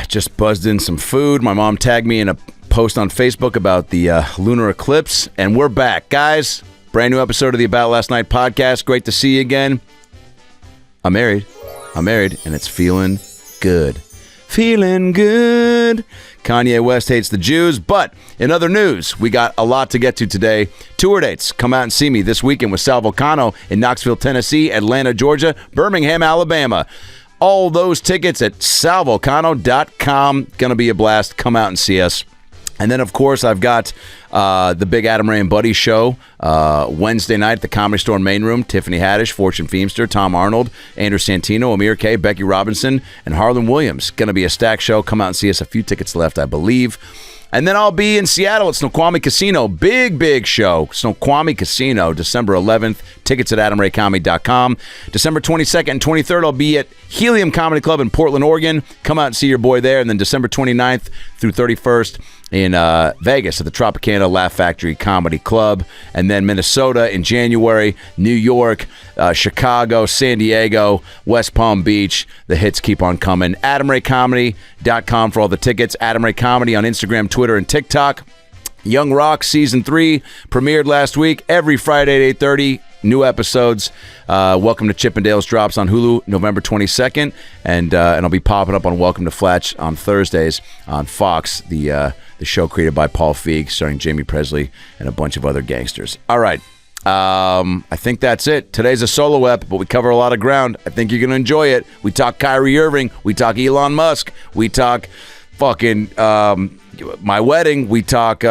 Just buzzed in some food. My mom tagged me in a post on Facebook about the lunar eclipse, and we're back, guys. Brand new episode of the About Last Night podcast. Great to see you again. I'm married, and it's feeling good. Feeling good. Kanye West hates the Jews, but in other news, we got a lot to get to today. Tour dates. Come out and see me this weekend with Sal Vulcano in Knoxville, Tennessee, Atlanta, Georgia, Birmingham, Alabama. All those tickets at salvolcano.com. Gonna be a blast. Come out and see us. And then, of course, I've got the big Adam Ray and Buddy show Wednesday night at the Comedy Store main room. Tiffany Haddish, Fortune Feimster, Tom Arnold, Andrew Santino, Amir K, Becky Robinson, and Harlan Williams. Going to be a stacked show. Come out and see us. A few tickets left, I believe. And then I'll be in Seattle at Snoqualmie Casino. Big show. Snoqualmie Casino, December 11th. Tickets at adamraycomedy.com. December 22nd and 23rd, I'll be at Helium Comedy Club in Portland, Oregon. Come out and see your boy there. And then December 29th through 31st in Vegas at the Tropicana Laugh Factory Comedy Club. And then Minnesota in January, New York, Chicago, San Diego, West Palm Beach. The hits keep on coming. AdamRayComedy.com for all the tickets. Adam Ray Comedy on Instagram, Twitter, and TikTok. Young Rock Season 3 premiered last week. Every Friday at 8:30, new episodes. Welcome to Chippendales drops on Hulu November 22nd. And I'll be popping up on Welcome to Flatch on Thursdays on Fox, the show created by Paul Feig, starring Jamie Presley and a bunch of other gangsters. All right. I think that's it. Today's a solo ep, but we cover a lot of ground. I think you're going to enjoy it. We talk Kyrie Irving. We talk Elon Musk. We talk fucking my wedding. We talk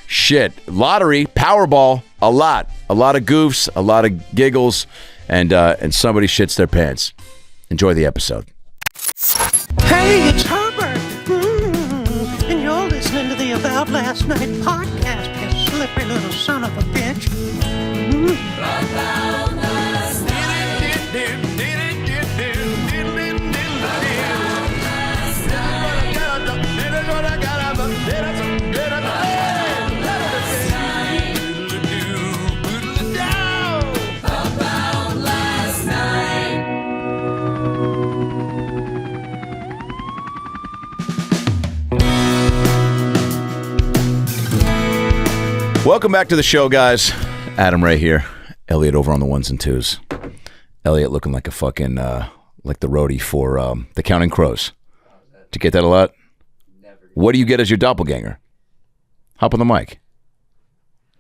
shit. Lottery, Powerball, a lot of goofs, a lot of giggles, and somebody shits their pants. Enjoy the episode. Hey, it's Herbert. And you're listening to the About Last Night podcast, you slippery little son of a bitch. About last night. Welcome back to the show, guys. Adam Ray here. Elliot over on the ones and twos. Elliot looking like a fucking, like the roadie for the Counting Crows. Did you get that a lot? Never. What do you get as your doppelganger? Hop on the mic.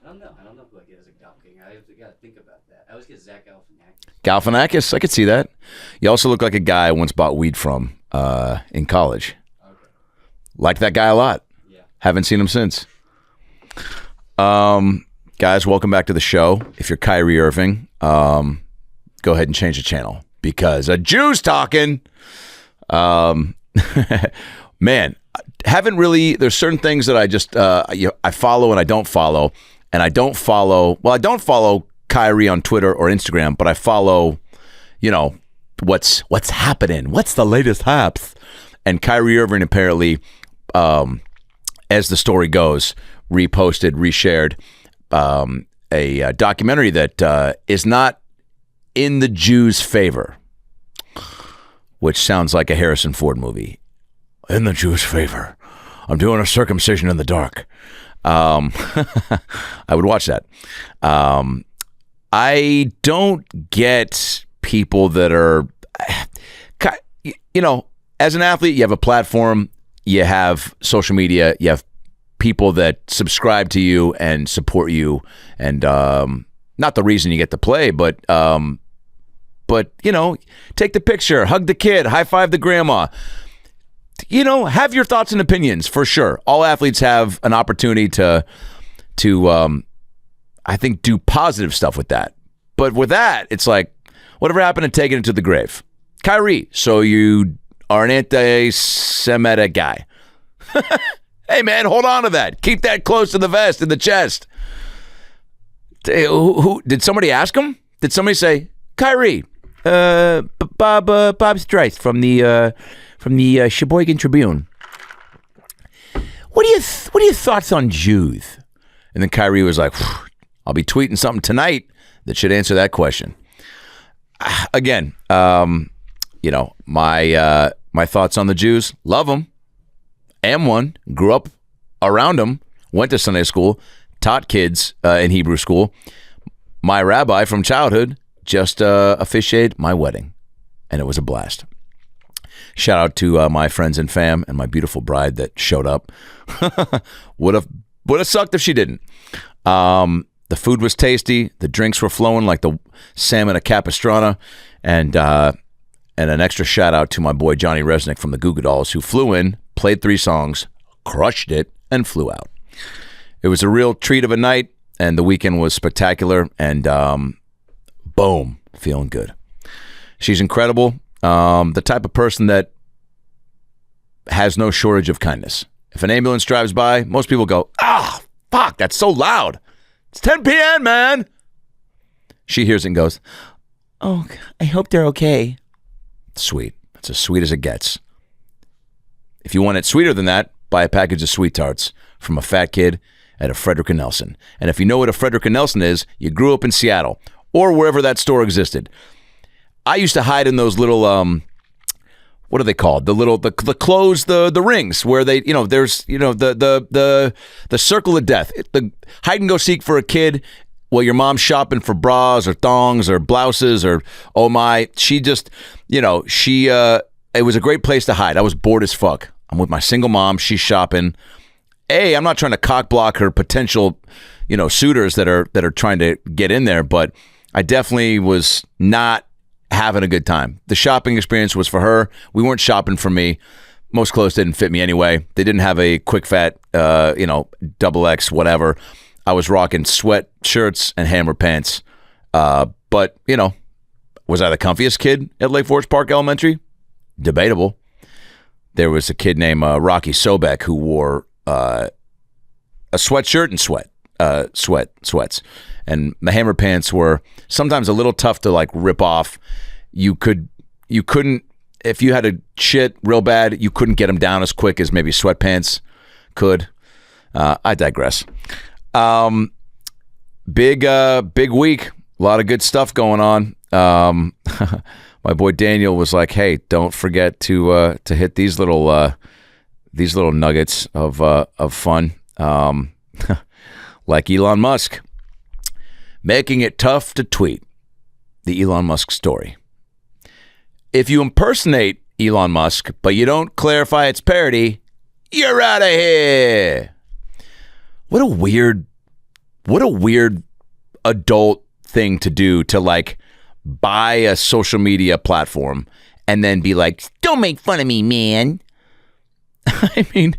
I don't know who I get as a doppelganger. I got to think about that. I always get Zach Galifianakis. Galifianakis? I could see that. You also look like a guy I once bought weed from in college. Okay. Liked that guy a lot. Yeah. Haven't seen him since. Guys, welcome back to the show. If you're Kyrie Irving, go ahead and change the channel because a Jew's talking. Man, haven't really. There's certain things that I just I follow and I don't follow, and I don't follow. Well, I don't follow Kyrie on Twitter or Instagram, but I follow. What's happening? What's the latest haps? And Kyrie Irving apparently, as the story goes, reposted, reshared a documentary that is not in the Jews' favor, which sounds like a Harrison Ford movie. In the Jews' favor. I'm doing a circumcision in the dark. I would watch that. I don't get people that are, as an athlete, you have a platform, you have social media, you have people that subscribe to you and support you, and not the reason you get to play, but take the picture, hug the kid, high five the grandma. Have your thoughts and opinions for sure. All athletes have an opportunity to I think do positive stuff with that. But with that, it's like whatever happened to taking it to the grave. Kyrie, so you are an anti-Semitic guy. Hey, man, hold on to that. Keep that close to the vest, in the chest. Who did somebody ask him? Did somebody say, Kyrie, Bob Streiss from the Sheboygan Tribune. What are your thoughts on Jews? And then Kyrie was like, I'll be tweeting something tonight that should answer that question. Again, my My thoughts on the Jews? Love them. Am one. Grew up around them. Went to Sunday school. Taught kids in Hebrew school. My rabbi from childhood just officiated my wedding, and it was a blast. Shout out to my friends and fam and my beautiful bride that showed up. Would have sucked if she didn't. The food was tasty. The drinks were flowing like the salmon at Capistrano, and an extra shout out to my boy Johnny Resnick from the Goo Goo Dolls, who flew in, played 3 songs, crushed it, and flew out. It was a real treat of a night, and the weekend was spectacular, and boom, feeling good. She's incredible. The type of person that has no shortage of kindness. If an ambulance drives by, most people go, fuck, that's so loud. It's 10 p.m., man. She hears it and goes, oh, I hope they're okay. Sweet. It's as sweet as it gets. If you want it sweeter than that, buy a package of Sweet Tarts from a fat kid at a Frederick and Nelson. And if you know what a Frederick and Nelson is, you grew up in Seattle or wherever that store existed. I used to hide in those little, what are they called? The clothes, the rings where they, there's, the circle of death. The hide and go seek for a kid while your mom's shopping for bras or thongs or blouses or, oh my, she just, it was a great place to hide. I was bored as fuck. I'm with my single mom. She's shopping. I'm not trying to cock block her potential, suitors that are trying to get in there, but I definitely was not having a good time. The shopping experience was for her. We weren't shopping for me. Most clothes didn't fit me anyway. They didn't have a quick fat, double X, whatever. I was rocking sweat shirts and hammer pants. But, was I the comfiest kid at Lake Forest Park Elementary? Debatable. There was a kid named Rocky Sobek who wore a sweatshirt and sweats. And the hammer pants were sometimes a little tough to like rip off. You couldn't, if you had to shit real bad, you couldn't get them down as quick as maybe sweatpants could. I digress. Big week. A lot of good stuff going on. My boy Daniel was like, "Hey, don't forget to hit these little nuggets of fun." Like Elon Musk making it tough to tweet. The Elon Musk story. If you impersonate Elon Musk, but you don't clarify its parody, you're out of here. What a weird adult thing to do, to like buy a social media platform and then be like, don't make fun of me, man. I mean,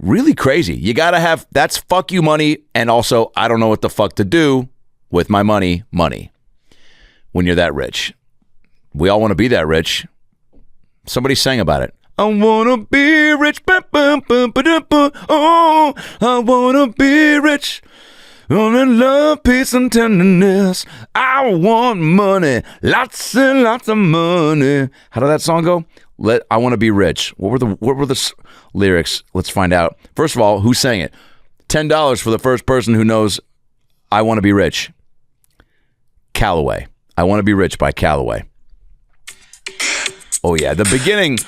really crazy. You gotta have, that's fuck you money, and also I don't know what the fuck to do with my money when you're that rich. We all want to be that rich. Somebody sang about it. I wanna be rich. Oh, I wanna be rich. Only love, peace, and tenderness. I want money, lots and lots of money. How did that song go? I want to be rich. What were the lyrics? Let's find out. First of all, who sang it? $10 for the first person who knows I Want to Be Rich. Calloway. I Want to Be Rich by Calloway. Oh yeah, the beginning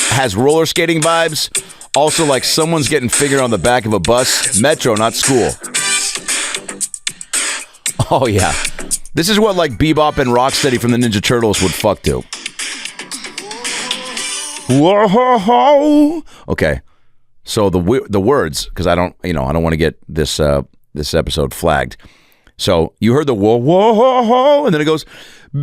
has roller skating vibes. Also like someone's getting fingered on the back of a bus. Metro, not school. Oh yeah. This is what like Bebop and Rocksteady from the Ninja Turtles would fuck to. Whoa. Okay. So the words, because I don't want to get this episode flagged. So you heard the whoa, whoa, whoa, whoa, and then it goes,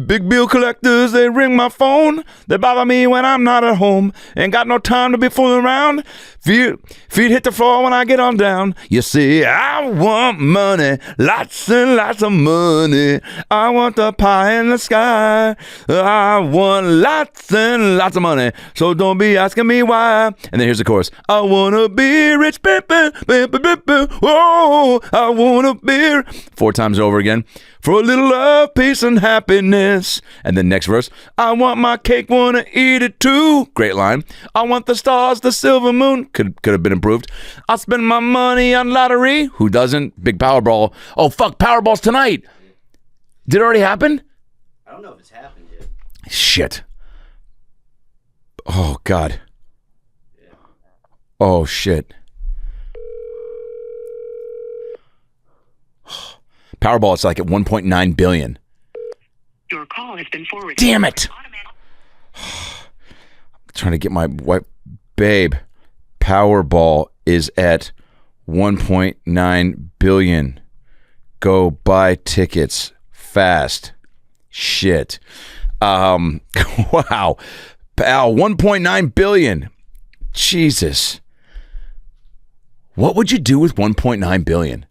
big bill collectors, they ring my phone. They bother me when I'm not at home. Ain't got no time to be fooling around. Feet hit the floor when I get on down. You see, I want money, lots and lots of money. I want the pie in the sky. I want lots and lots of money. So don't be asking me why. And then here's the chorus. I want to be rich. Oh, I want to be. 4 times over again. For a little love, peace, and happiness. And then next verse. I want my cake, wanna eat it too. Great line. I want the stars, the silver moon. Could have been improved. I spend my money on lottery. Who doesn't? Big Powerball. Oh, fuck, Powerball's tonight. Did it already happen? I don't know if it's happened yet. Shit. Oh, God. Oh, shit. Powerball, it's like at 1.9 billion. Your call has been forwarded. Damn it. I'm trying to get my wife. Babe, Powerball is at 1.9 billion. Go buy tickets fast. Shit. Wow. Pal, 1.9 billion. Jesus. What would you do with 1.9 billion?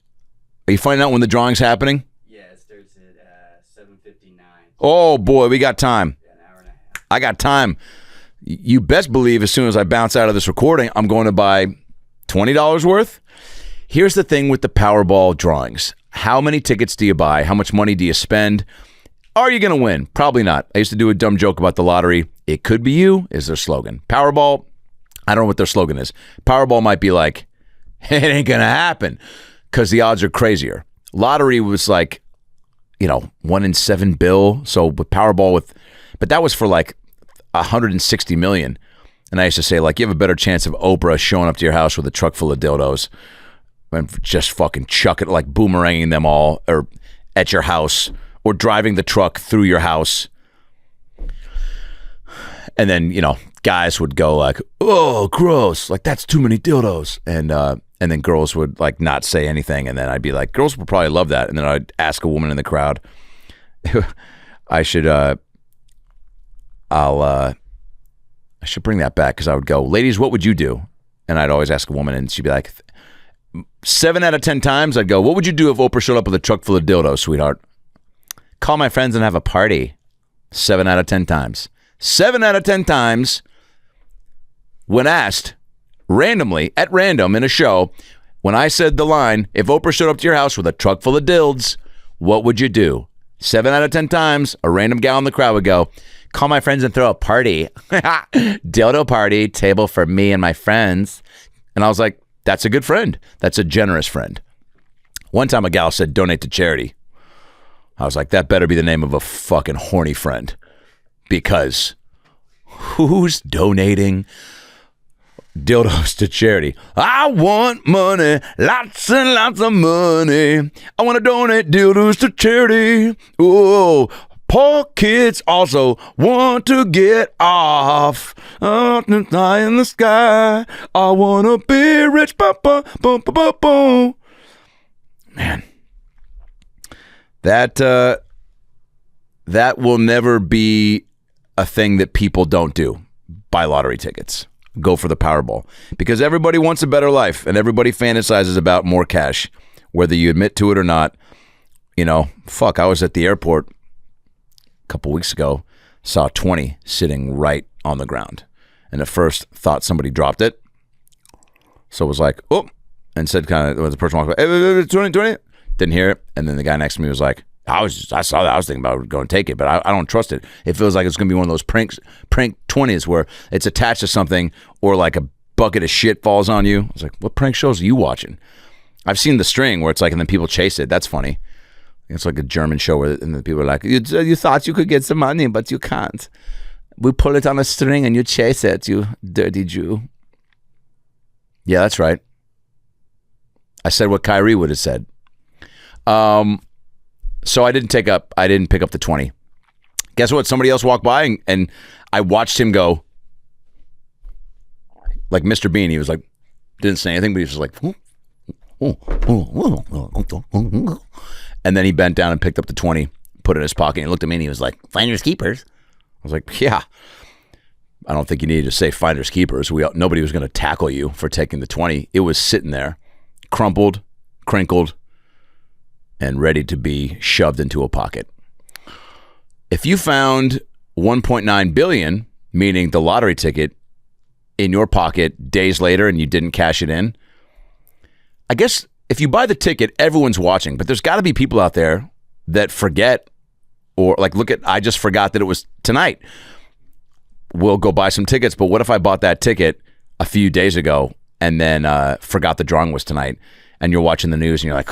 Are you finding out when the drawing's happening? Yeah, it starts at 7:59. Oh boy, we got time. Yeah, an hour and a half. I got time. You best believe as soon as I bounce out of this recording, I'm going to buy $20 worth. Here's the thing with the Powerball drawings. How many tickets do you buy? How much money do you spend? Are you going to win? Probably not. I used to do a dumb joke about the lottery. It could be you is their slogan. Powerball, I don't know what their slogan is. Powerball might be like, it ain't going to happen because the odds are crazier. Lottery was like, 1 in 7 bill. So with Powerball but that was for like 160 million. And I used to say, like, you have a better chance of Oprah showing up to your house with a truck full of dildos and just fucking chuck it, like boomeranging them all or at your house or driving the truck through your house. And then, guys would go like, oh, gross. Like, that's too many dildos. And then girls would like not say anything. And then I'd be like, girls would probably love that. And then I'd ask a woman in the crowd, I should bring that back because I would go, ladies, what would you do? And I'd always ask a woman and she'd be like, 7 out of 10 times I'd go, what would you do if Oprah showed up with a truck full of dildos, sweetheart? Call my friends and have a party. 7 out of 10 times. 7 out of 10 times when asked randomly, at random in a show, when I said the line, if Oprah showed up to your house with a truck full of dilds, what would you do? 7 out of 10 times, a random gal in the crowd would go, call my friends and throw a party. Dildo party, table for me and my friends. And I was like, that's a good friend. That's a generous friend. One time a gal said, donate to charity. I was like, that better be the name of a fucking horny friend. Because who's donating dildos to charity? I want money, lots and lots of money. I want to donate dildos to charity. Oh, poor kids also want to get off. Up and high in the sky. I want to be rich. Man, that will never be a thing that people don't do. Buy lottery tickets. Go for the Powerball. Because everybody wants a better life and everybody fantasizes about more cash, whether you admit to it or not. Fuck, I was at the airport a couple weeks ago, saw 20 sitting right on the ground. And at first thought somebody dropped it. So it was like, oh, and said kind of, when the person walked by, hey, 20. Didn't hear it. And then the guy next to me was like, I saw that. I was thinking about going to take it, but I don't trust it. It feels like it's going to be one of those prank 20s where it's attached to something or like a bucket of shit falls on you. I was like, what prank shows are you watching? I've seen The String where it's like, and then people chase it. That's funny. It's like a German show where and then people are like, you thought you could get some money, but you can't. We pull it on a string and you chase it, you dirty Jew. Yeah, that's right. I said what Kyrie would have said. So I didn't pick up the 20. Guess what? Somebody else walked by and I watched him go like Mr. Bean. He was like, didn't say anything, but he was just like, and then he bent down and picked up the 20, put it in his pocket and looked at me and he was like, finders keepers. I was like, yeah. I don't think you needed to say finders keepers. Nobody was going to tackle you for taking the 20. It was sitting there, crumpled, crinkled, and ready to be shoved into a pocket. If you found 1.9 billion, meaning the lottery ticket, in your pocket days later and you didn't cash it in, I guess if you buy the ticket, everyone's watching, but there's got to be people out there that forget or like, look at, I just forgot that it was tonight. We'll go buy some tickets, but what if I bought that ticket a few days ago and then forgot the drawing was tonight and you're watching the news and you're like,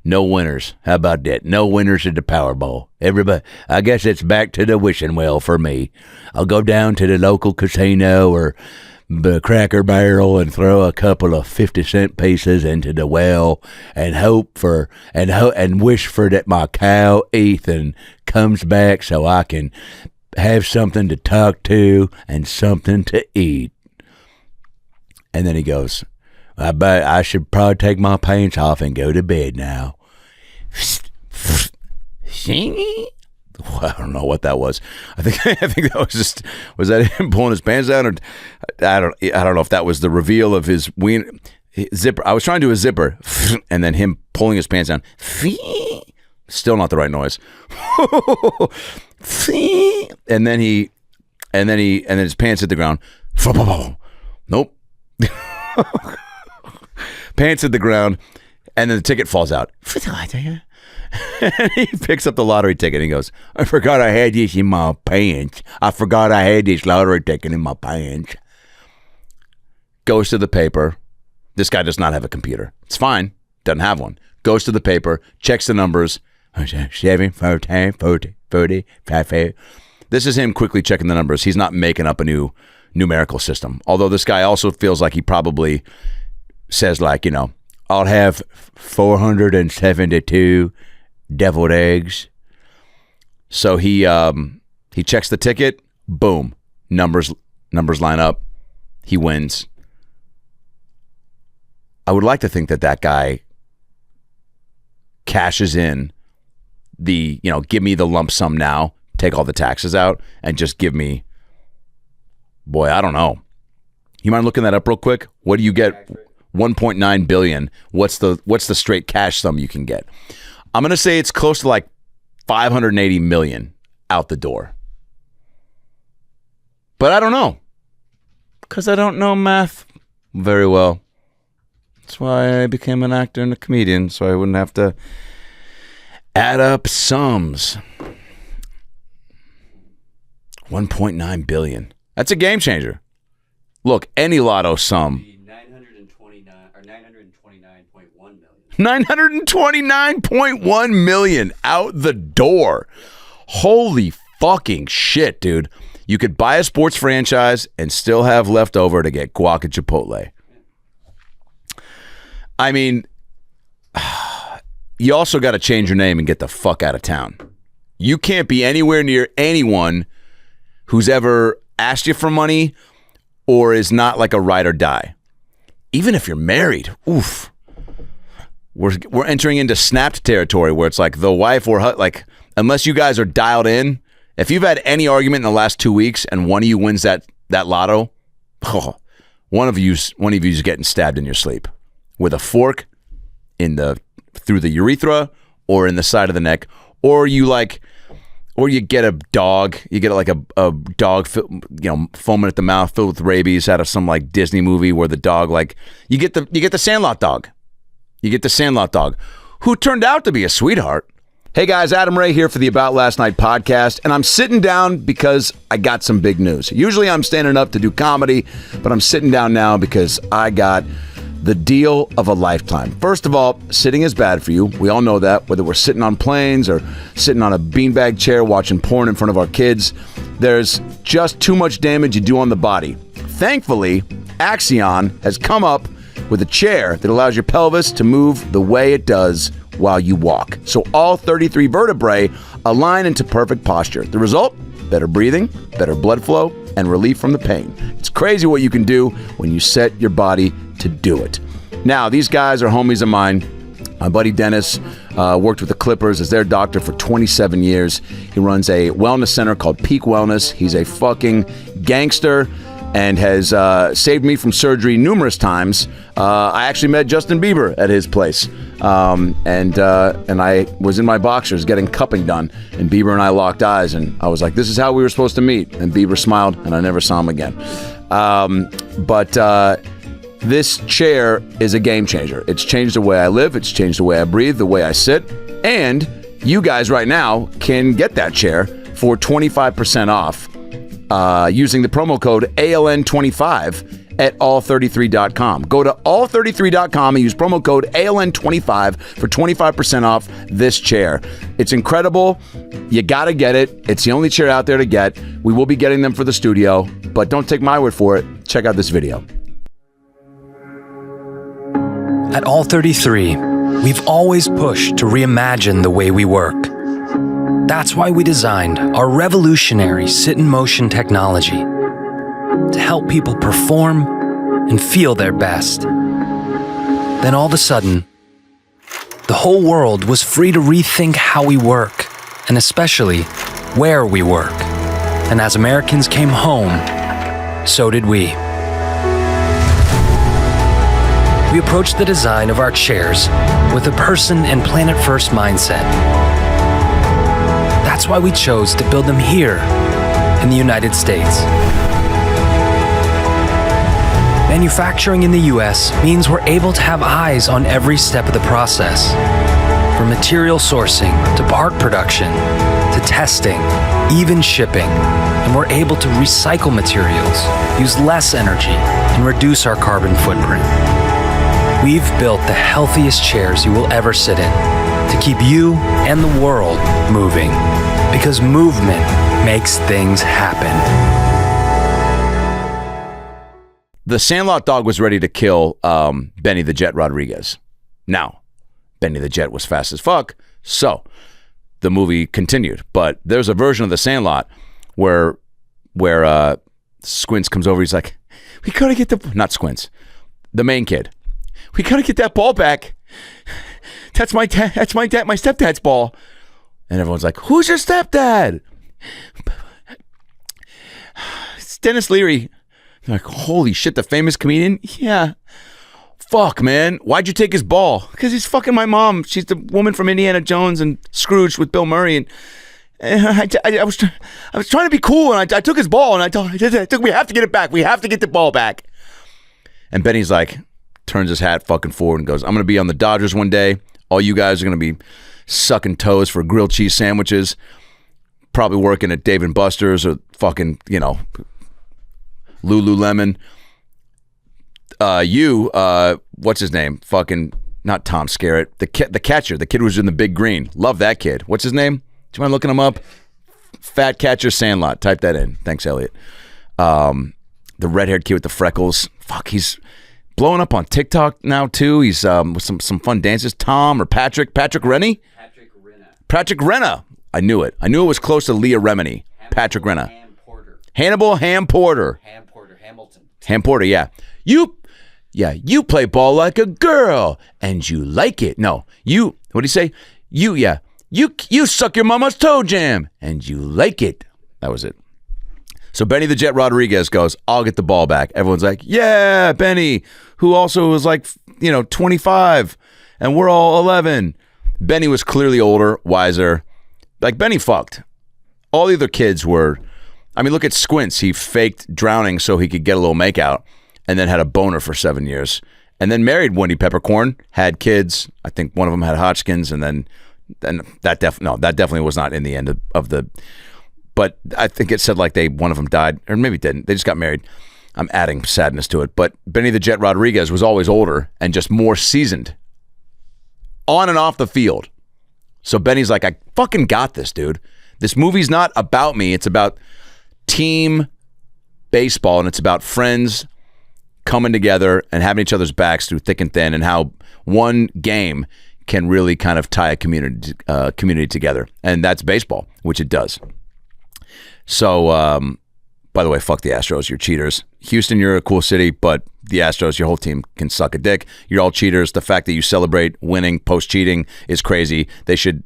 No winners. How about that? No winners at the Powerball. Everybody, I guess it's back to the wishing well for me. I'll go down to the local casino or the Cracker Barrel and throw a couple of 50-cent pieces into the well and hope for and wish for that my cow Ethan comes back so I can have something to talk to and something to eat. And then he goes, I bet I should probably take my pants off and go to bed now. Well, I don't know what that was. I think that was that him pulling his pants down, or I don't know if that was the reveal of his zipper. I was trying to do a zipper, and then him pulling his pants down. Still not the right noise. and then his pants hit the ground. Nope. Pants hit the ground, and then the ticket falls out. And he picks up the lottery ticket and he goes, I forgot I had this in my pants. I forgot I had this lottery ticket in my pants. Goes to the paper. This guy does not have a computer. It's fine. Doesn't have one. Goes to the paper, checks the numbers. 7, 14, 40, 40, 50. This is him quickly checking the numbers. He's not making up a new numerical system. Although this guy also feels like he probably says, like, I'll have 472 deviled eggs. So he checks the ticket. Boom. Numbers line up. He wins. I would like to think that guy cashes in the, give me the lump sum now, take all the taxes out, and just give me, boy, I don't know. You mind looking that up real quick? What do you get? 1.9 billion. What's the straight cash sum you can get? I'm going to say it's close to like 580 million out the door. But I don't know. Because I don't know math very well. That's why I became an actor and a comedian, so I wouldn't have to add up sums. 1.9 billion. That's a game changer. Look, any lotto sum. 929.1 million out the door. Holy fucking shit, dude. You could buy a sports franchise and still have left over to get guac at Chipotle. I mean, you also got to change your name and get the fuck out of town. You can't be anywhere near anyone who's ever asked you for money or is not like a ride or die. Even if you're married, oof. We're entering into snapped territory where it's like the wife or like, unless you guys are dialed in, if you've had any argument in the last 2 weeks and one of you wins that lotto, one of you's getting stabbed in your sleep with a fork through the urethra or in the side of the neck, or you get a dog, you get like a dog, foaming at the mouth, filled with rabies out of some like Disney movie where the dog, like, you get the Sandlot dog. You get the Sandlot dog, who turned out to be a sweetheart. Hey guys, Adam Ray here for the About Last Night podcast, and I'm sitting down because I got some big news. Usually I'm standing up to do comedy, but I'm sitting down now because I got the deal of a lifetime. First of all, sitting is bad for you. We all know that, whether we're sitting on planes or sitting on a beanbag chair watching porn in front of our kids. There's just too much damage you do on the body. Thankfully, Axion has come up with a chair that allows your pelvis to move the way it does while you walk. So all 33 vertebrae align into perfect posture. The result? Better breathing, better blood flow, and relief from the pain. It's crazy what you can do when you set your body to do it. Now, these guys are homies of mine. My buddy Dennis worked with the Clippers as their doctor for 27 years. He runs a wellness center called Peak Wellness. He's a fucking gangster and has saved me from surgery numerous times. I actually met Justin Bieber at his place. And I was in my boxers getting cupping done, and Bieber and I locked eyes, and I was like, this is how we were supposed to meet. And Bieber smiled, and I never saw him again. But this chair is a game changer. It's changed the way I live. It's changed the way I breathe, the way I sit. And you guys right now can get that chair for 25% off using the promo code ALN25 at all33.com. Go to all33.com and use promo code ALN25 for 25% off this chair. It's incredible. You got to get it. It's the only chair out there to get. We will be getting them for the studio, but don't take my word for it. Check out this video. At All33, we've always pushed to reimagine the way we work. That's why we designed our revolutionary sit-in-motion technology to help people perform and feel their best. Then all of a sudden, the whole world was free to rethink how we work, and especially where we work. And as Americans came home, so did we. We approached the design of our chairs with a person and planet-first mindset. That's why we chose to build them here in the United States. Manufacturing in the US means we're able to have eyes on every step of the process. From material sourcing to part production to testing, even shipping. And we're able to recycle materials, use less energy, and reduce our carbon footprint. We've built the healthiest chairs you will ever sit in to keep you and the world moving. Because movement makes things happen. The Sandlot dog was ready to kill Benny the Jet Rodriguez. Now, Benny the Jet was fast as fuck, so the movie continued. But there's a version of the Sandlot where Squints comes over. He's like, "We gotta get the..." Not Squints, the main kid. "We gotta get that ball back. That's my stepdad's ball." And everyone's like, "Who's your stepdad?" "It's Dennis Leary." They're like, "Holy shit, the famous comedian?" "Yeah." "Fuck, man. Why'd you take his ball?" "Because he's fucking my mom. She's the woman from Indiana Jones and Scrooge with Bill Murray. And I was trying to be cool, and I took his ball, and I told we have to get it back. We have to get the ball back." And Benny's like, turns his hat fucking forward and goes, "I'm going to be on the Dodgers one day. All you guys are going to be sucking toes for grilled cheese sandwiches. Probably working at Dave & Buster's or fucking, Lululemon. What's his name? Fucking, not Tom Skerritt. The catcher. The kid who was in the Big Green. Love that kid. What's his name? Do you mind looking him up? Fat Catcher Sandlot. Type that in. Thanks, Elliot. The red-haired kid with the freckles. Fuck, he's blowing up on TikTok now, too. He's with some fun dances. Tom or Patrick Rennie? Patrick Renna. I knew it. I knew it was close to Leah Remini. Patrick Renna. Hannibal Ham Porter. Hamilton. Ham Porter, yeah. You play ball like a girl, and you like it. No, what do you say? You suck your mama's toe jam, and you like it. That was it. So Benny the Jet Rodriguez goes, "I'll get the ball back." Everyone's like, "Yeah, Benny," who also was like, 25, and we're all 11. Benny was clearly older, wiser. Like, Benny fucked. All the other kids were... I mean, look at Squints. He faked drowning so he could get a little makeout, and then had a boner for 7 years, and then married Wendy Peppercorn, had kids. I think one of them had Hodgkin's, and then that definitely was not in the end of the. But I think it said like one of them died, or maybe didn't. They just got married. I'm adding sadness to it. But Benny the Jet Rodriguez was always older and just more seasoned, on and off the field. So Benny's like, "I fucking got this, dude. This movie's not about me. It's about team baseball, and it's about friends coming together and having each other's backs through thick and thin, and how one game can really kind of tie a community together, and that's baseball, which it does." So, by the way, fuck the Astros. You're cheaters. Houston, you're a cool city, but the Astros, your whole team can suck a dick. You're all cheaters. The fact that you celebrate winning post-cheating is crazy. They should...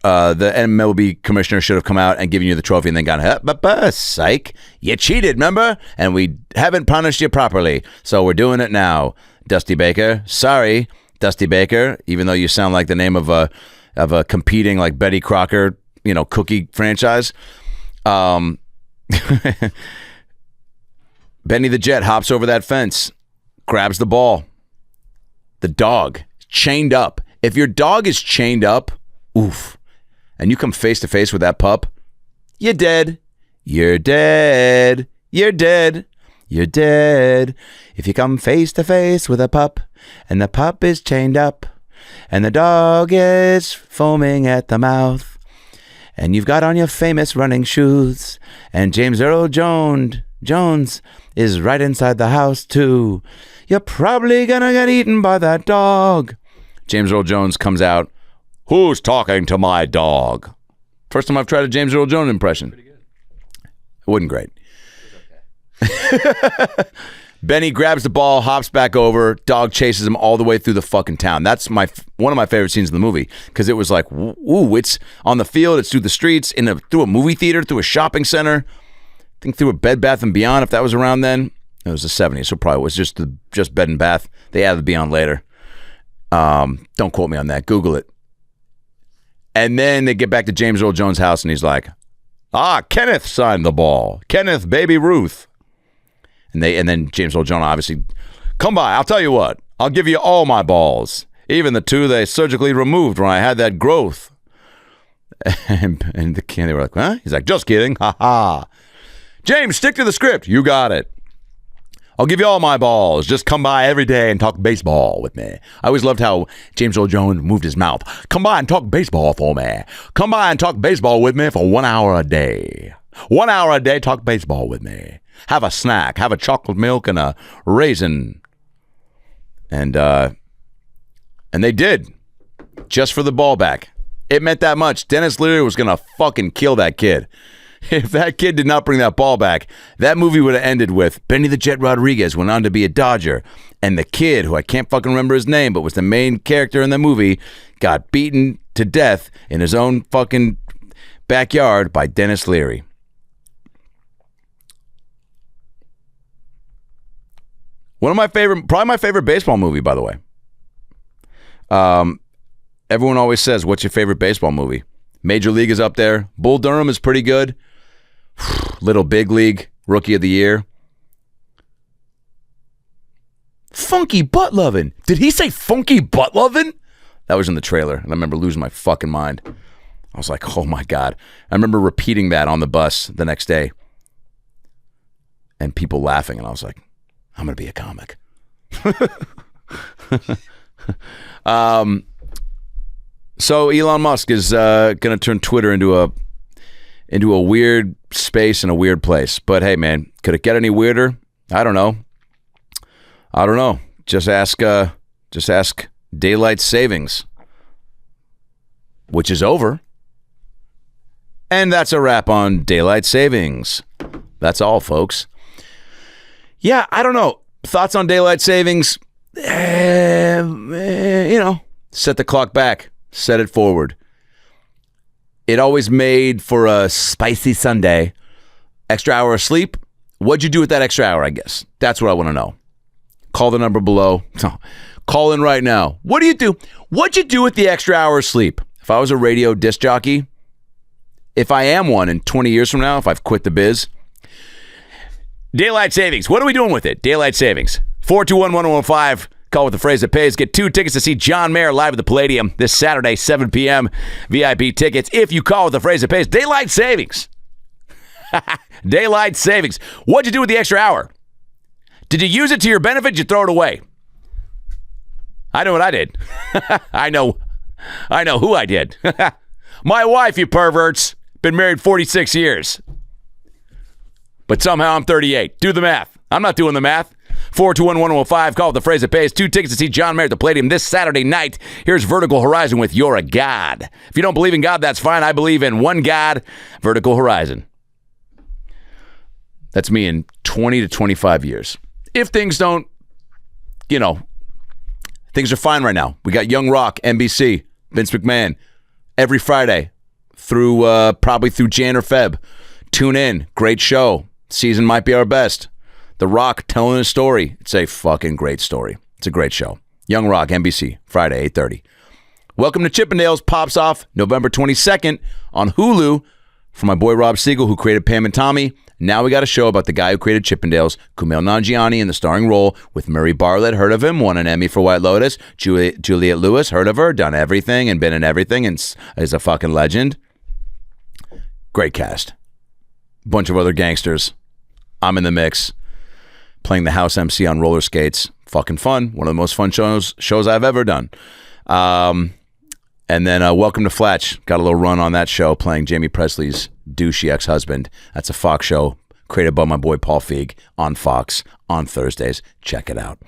the MLB commissioner should have come out and given you the trophy and then gone, psych, you cheated, remember? And we haven't punished you properly, so we're doing it now, Dusty Baker. Sorry, Dusty Baker, even though you sound like the name of a competing like Betty Crocker, cookie franchise. Benny the Jet hops over that fence, grabs the ball. The dog, chained up. If your dog is chained up, oof, and you come face to face with that pup, you're dead. You're dead. You're dead. you're dead. If you come face to face with a pup, and the pup is chained up, and the dog is foaming at the mouth, and you've got on your famous running shoes, and James Earl Jones is right inside the house too, you're probably gonna get eaten by that dog. James Earl Jones comes out. Who's talking to my dog? First time I've tried a James Earl Jones impression. Pretty good. It wasn't great. Okay. Benny grabs the ball, hops back over. Dog chases him all the way through the fucking town. That's one of my favorite scenes in the movie because it was like, ooh, it's on the field, it's through the streets, through a movie theater, through a shopping center. I think through a Bed Bath and Beyond if that was around then. It was the 70s, so probably it was just Bed and Bath. They added Beyond later. Don't quote me on that. Google it. And then they get back to James Earl Jones' house, and he's like, Kenneth signed the ball. Kenneth, baby Ruth. And then James Earl Jones obviously, come by, I'll tell you what. I'll give you all my balls. Even the two they surgically removed when I had that growth. And they were like, huh? He's like, just kidding. Ha ha. James, stick to the script. You got it. I'll give you all my balls. Just come by every day and talk baseball with me. I always loved how James Earl Jones moved his mouth. Come by and talk baseball for me. Come by and talk baseball with me for 1 hour a day. 1 hour a day, talk baseball with me. Have a snack. Have a chocolate milk and a raisin. And they did. Just for the ball back. It meant that much. Dennis Leary was going to fucking kill that kid. If that kid did not bring that ball back, that movie would have ended with Benny the Jet Rodriguez went on to be a Dodger. And the kid, who I can't fucking remember his name, but was the main character in the movie, got beaten to death in his own fucking backyard by Dennis Leary. Probably my favorite baseball movie, by the way. Everyone always says, what's your favorite baseball movie? Major League is up there. Bull Durham is pretty good. Little Big League, Rookie of the Year. Funky Butt Lovin'. Did he say Funky Butt Lovin'? That was in the trailer, and I remember losing my fucking mind. I was like, oh my God. I remember repeating that on the bus the next day. And people laughing, and I was like, I'm going to be a comic. So Elon Musk is going to turn Twitter into a weird space and a weird place. But hey, man, could it get any weirder? I don't know. Just ask daylight savings, which is over. And that's a wrap on daylight savings. That's all, folks. Yeah, I don't know. Thoughts on daylight savings? Set the clock back. Set it forward. It always made for a spicy Sunday. Extra hour of sleep. What'd you do with that extra hour, I guess? That's what I want to know. Call the number below. Call in right now. What do you do? What'd you do with the extra hour of sleep? If I was a radio disc jockey, if I am one in 20 years from now, if I've quit the biz, daylight savings. What are we doing with it? Daylight savings. 421-1015. Call with the phrase that pays. Get 2 tickets to see John Mayer live at the Palladium this Saturday, 7 p.m. VIP tickets. If you call with the phrase that pays, daylight savings. Daylight savings. What'd you do with the extra hour? Did you use it to your benefit? Did you throw it away? I know what I did. I know who I did. My wife, you perverts. Been married 46 years. But somehow I'm 38. Do the math. I'm not doing the math. 421-1015. Call with the phrase that pays. 2 tickets to see John Mayer at the Palladium this Saturday night. Here's Vertical Horizon with You're a God. If you don't believe in God, that's fine. I believe in one God, Vertical Horizon. That's me in 20 to 25 years. If things don't, things are fine right now. We got Young Rock, NBC, Vince McMahon, every Friday probably through Jan or Feb. Tune in. Great show. Season might be our best. The Rock telling a story. It's a fucking great story. It's a great show. Young Rock, NBC, Friday, 8:30. Welcome to Chippendales pops off November 22nd on Hulu from my boy Rob Siegel, who created Pam and Tommy. Now we got a show about the guy who created Chippendales, Kumail Nanjiani in the starring role with Murray Bartlett. Heard of him? Won an Emmy for White Lotus. Juliette Lewis. Heard of her? Done everything and been in everything and is a fucking legend. Great cast. Bunch of other gangsters. I'm in the mix. playing the house MC on roller skates. Fucking fun. One of the most fun shows I've ever done. And then Welcome to Flatch. Got a little run on that show playing Jamie Presley's douchey ex-husband. That's a Fox show created by my boy Paul Feig on Fox on Thursdays. Check it out.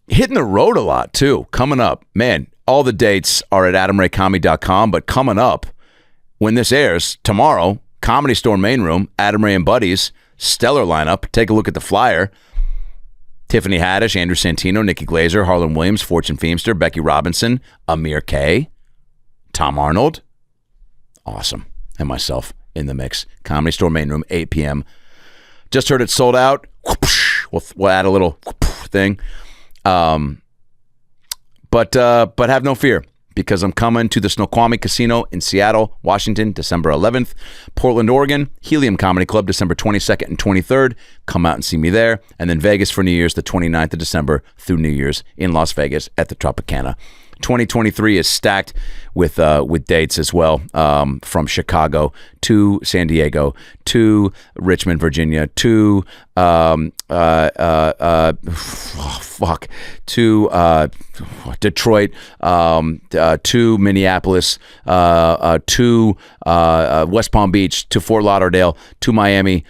Hitting the road a lot, too. Coming up. Man, all the dates are at adamraycomedy.com, but coming up, when this airs, tomorrow, Comedy Store Main Room, Adam Ray and Buddies, stellar lineup. Take a look at the flyer. Tiffany Haddish, Andrew Santino, Nikki Glazer, Harlan Williams, Fortune Feimster, Becky Robinson, Amir K, Tom Arnold. Awesome. And myself in the mix. Comedy Store Main Room, 8 p.m. Just heard it sold out. We'll add a little thing. But have no fear, because I'm coming to the Snoqualmie Casino in Seattle, Washington, December 11th. Portland, Oregon, Helium Comedy Club, December 22nd and 23rd. Come out and see me there. And then Vegas for New Year's, the 29th of December through New Year's in Las Vegas at the Tropicana. 2023 is stacked with dates as well, from Chicago to San Diego to Richmond, Virginia to Detroit, to Minneapolis, to West Palm Beach, to Fort Lauderdale, to Miami,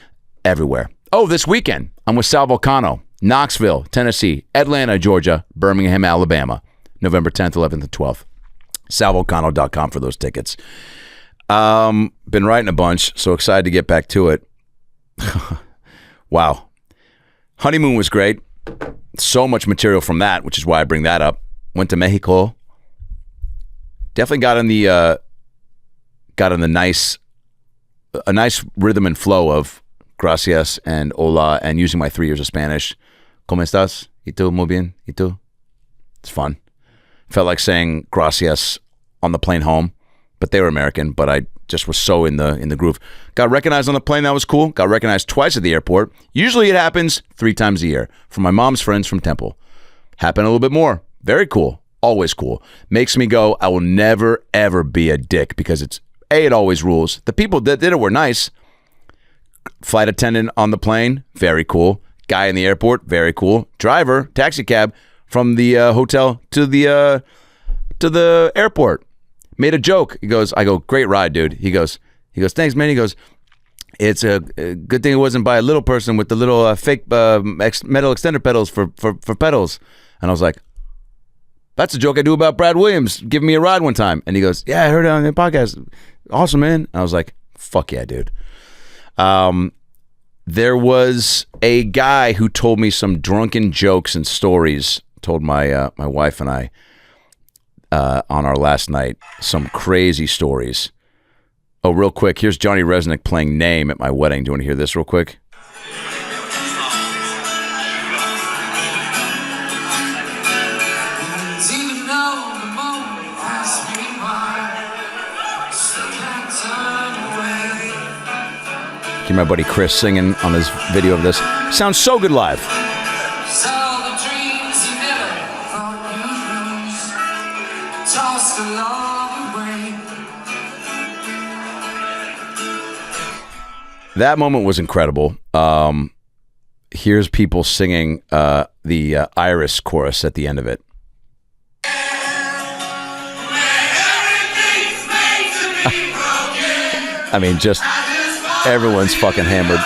everywhere. Oh, this weekend I'm with Sal Vulcano, Knoxville, Tennessee, Atlanta, Georgia, Birmingham, Alabama. November 10th, 11th, and 12th. SalVulcano.com for those tickets. Been writing a bunch, so excited to get back to it. Wow. Honeymoon was great. So much material from that, which is why I bring that up. Went to Mexico. Definitely got in the nice rhythm and flow of gracias and hola, and using my 3 years of Spanish. ¿Cómo estás? ¿Y tú? Muy bien. ¿Y tú? It's fun. Felt like saying gracias on the plane home, but they were American, but I just was so in the groove. Got recognized on the plane. That was cool. Got recognized twice at the airport. Usually it happens 3 times a year from my mom's friends from Temple. Happened a little bit more. Very cool. Always cool. Makes me go, I will never, ever be a dick, because it's, A, it always rules. The people that did it were nice. Flight attendant on the plane, very cool. Guy in the airport, very cool. Driver, taxi cab, from the hotel to the airport. Made a joke. He goes, I go, great ride, dude. He goes, thanks, man. He goes, it's a good thing it wasn't by a little person with the little fake metal extender pedals for pedals. And I was like, that's a joke I do about Brad Williams giving me a ride one time. And he goes, yeah, I heard it on the podcast. Awesome, man. And I was like, fuck yeah, dude. There was a guy who told me some drunken jokes and stories. Told my wife and I on our last night some crazy stories. Oh, real quick, here's Johnny Resnick playing Name at my wedding. Do you want to hear this real quick? Hear my buddy Chris singing on his video of this. Sounds so good live. That moment was incredible. Here's people singing the Iris chorus at the end of it. I mean, just everyone's fucking hammered.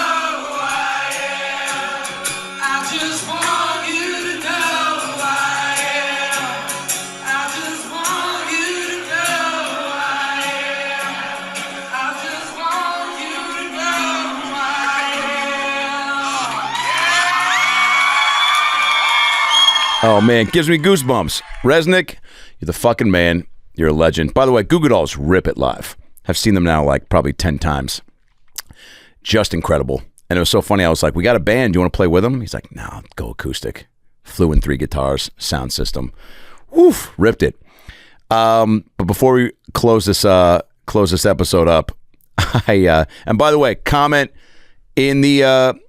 Oh, man, gives me goosebumps. Resnick, you're the fucking man. You're a legend. By the way, Goo Goo Dolls rip it live. I've seen them now like probably 10 times. Just incredible. And it was so funny. I was like, we got a band. Do you want to play with them? He's like, no, go acoustic. Flew in 3 guitars, sound system. Woof, ripped it. But before we close this episode up, and by the way, comment in the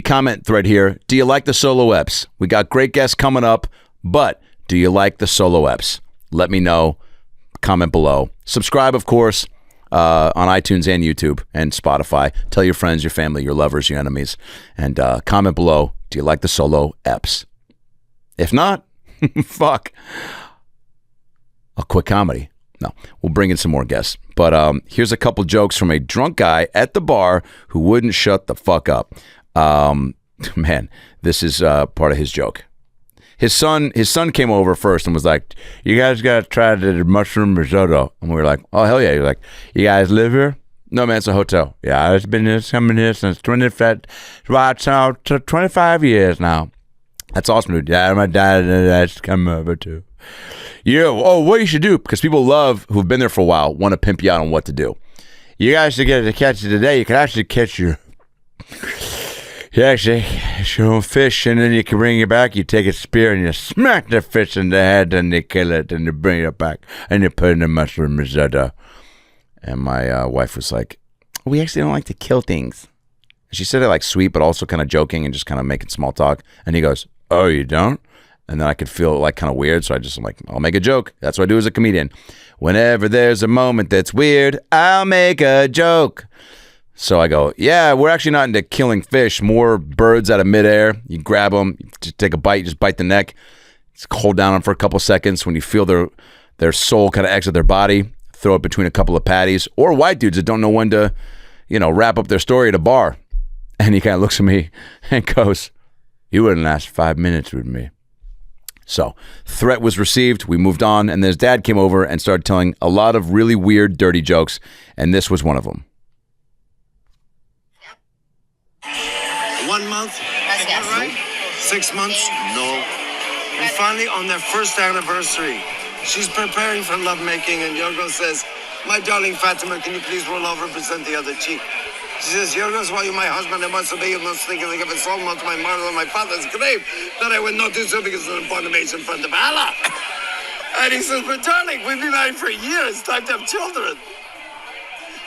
comment thread here. Do you like the solo eps? We got great guests coming up, but do you like the solo eps? Let me know. Comment below. Subscribe, of course. on iTunes and YouTube and Spotify. Tell your friends, your family, your lovers, your enemies. And comment below, do you like the solo eps? If not, fuck. I'll quit comedy. No, we'll bring in some more guests. But here's a couple jokes from a drunk guy at the bar who wouldn't shut the fuck up. Man, this is part of his joke. His son came over first and was like, you guys got to try the mushroom risotto. And we were like, oh, hell yeah. He was like, you guys live here? No, man, it's a hotel. Yeah, it's been coming here since 25 years now. That's awesome, dude. Yeah, my dad's come over too. Yeah, oh, what you should do, because people who've been there for a while, want to pimp you out on what to do. You guys should get to catch it today. You can actually catch your own fish, and then you can bring it back. You take a spear and you smack the fish in the head, and you kill it, and you bring it back, and you put it in the mushroom risotto. And my wife was like, we actually don't like to kill things. She said it like sweet, but also kind of joking and just kind of making small talk. And he goes, oh, you don't? And then I could feel like kind of weird, so I'm like, I'll make a joke. That's what I do as a comedian. Whenever there's a moment that's weird, I'll make a joke. So I go, yeah, we're actually not into killing fish. More birds out of midair. You grab them, you just take a bite, just bite the neck. Just hold down on for a couple seconds. When you feel their soul kind of exit their body, throw it between a couple of patties. Or white dudes that don't know when to, wrap up their story at a bar. And he kind of looks at me and goes, you wouldn't last 5 minutes with me. So, threat was received, we moved on, and then his dad came over and started telling a lot of really weird, dirty jokes, and this was one of them. 1 month? Is that right? 6 months? No. And finally, on their first anniversary, she's preparing for lovemaking, and Yorgo says, my darling Fatima, can you please roll over and present the other cheek? She says, Yorgos, while you're my husband, I must obey you, must think of a soul to my mother and my father's grave, that I would not do so because it's an abomination in front of Allah. And he says, but darling, we've been married for a year, it's time to have children.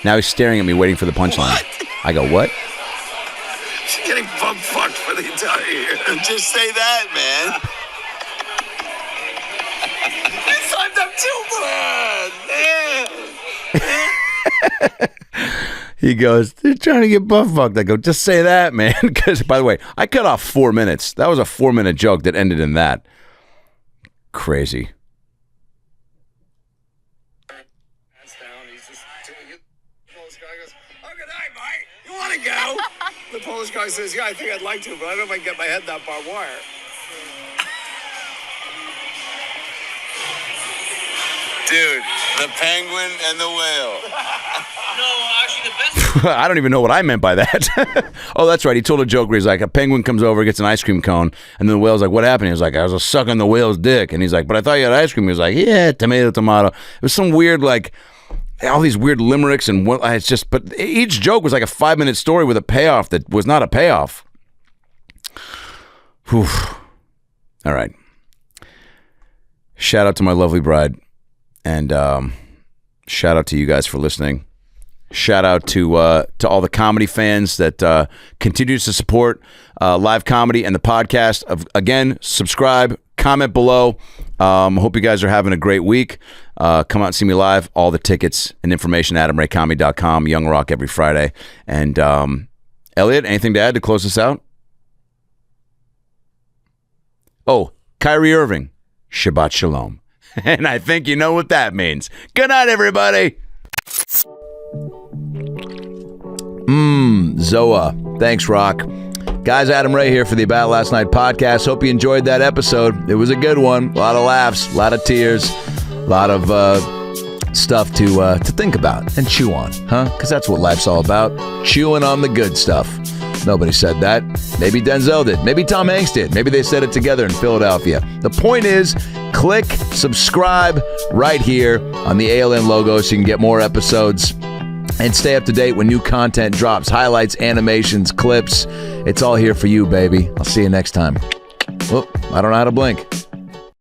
Now he's staring at me, waiting for the punchline. I go, what? She's getting bum fucked for the entire year. Just say that, man. It's time to have children. He goes, they're trying to get butt fucked. I go, just say that, man. Because, by the way, I cut off 4 minutes. That was a 4-minute joke that ended in that. Crazy. Hands down. He's just doing it. The Polish guy goes, oh, good night, mate. You want to go? The Polish guy says, yeah, I think I'd like to, but I don't know if I can get my head that barbed wire. Dude, the penguin and the whale. No, actually, the best. I don't even know what I meant by that. Oh, that's right. He told a joke where he's like, a penguin comes over, gets an ice cream cone, and then the whale's like, what happened? He was like, I was sucking the whale's dick. And he's like, but I thought you had ice cream. He was like, yeah, tomato. It was some weird, like, all these weird limericks, and it's just, but each joke was like a 5-minute story with a payoff that was not a payoff. Whew. All right. Shout out to my lovely bride. And shout out to you guys for listening. Shout out to all the comedy fans that continues to support live comedy and the podcast. Again, subscribe, comment below. Hope you guys are having a great week. Come out and see me live. All the tickets and information at AdamRayComedy.com. Young Rock every Friday. And Elliot, anything to add to close this out? Oh, Kyrie Irving, Shabbat Shalom. And I think you know what that means. Good night, everybody. Zoa. Thanks, Rock. Guys, Adam Ray here for the About Last Night podcast. Hope you enjoyed that episode. It was a good one. A lot of laughs, a lot of tears, a lot of stuff to think about and chew on, huh? Because that's what life's all about. Chewing on the good stuff. Nobody said that. Maybe Denzel did. Maybe Tom Hanks did. Maybe they said it together in Philadelphia. The point is, click subscribe right here on the ALN logo so you can get more episodes and stay up to date when new content drops. Highlights, animations, clips. It's all here for you, baby. I'll see you next time. Whoop, I don't know how to blink.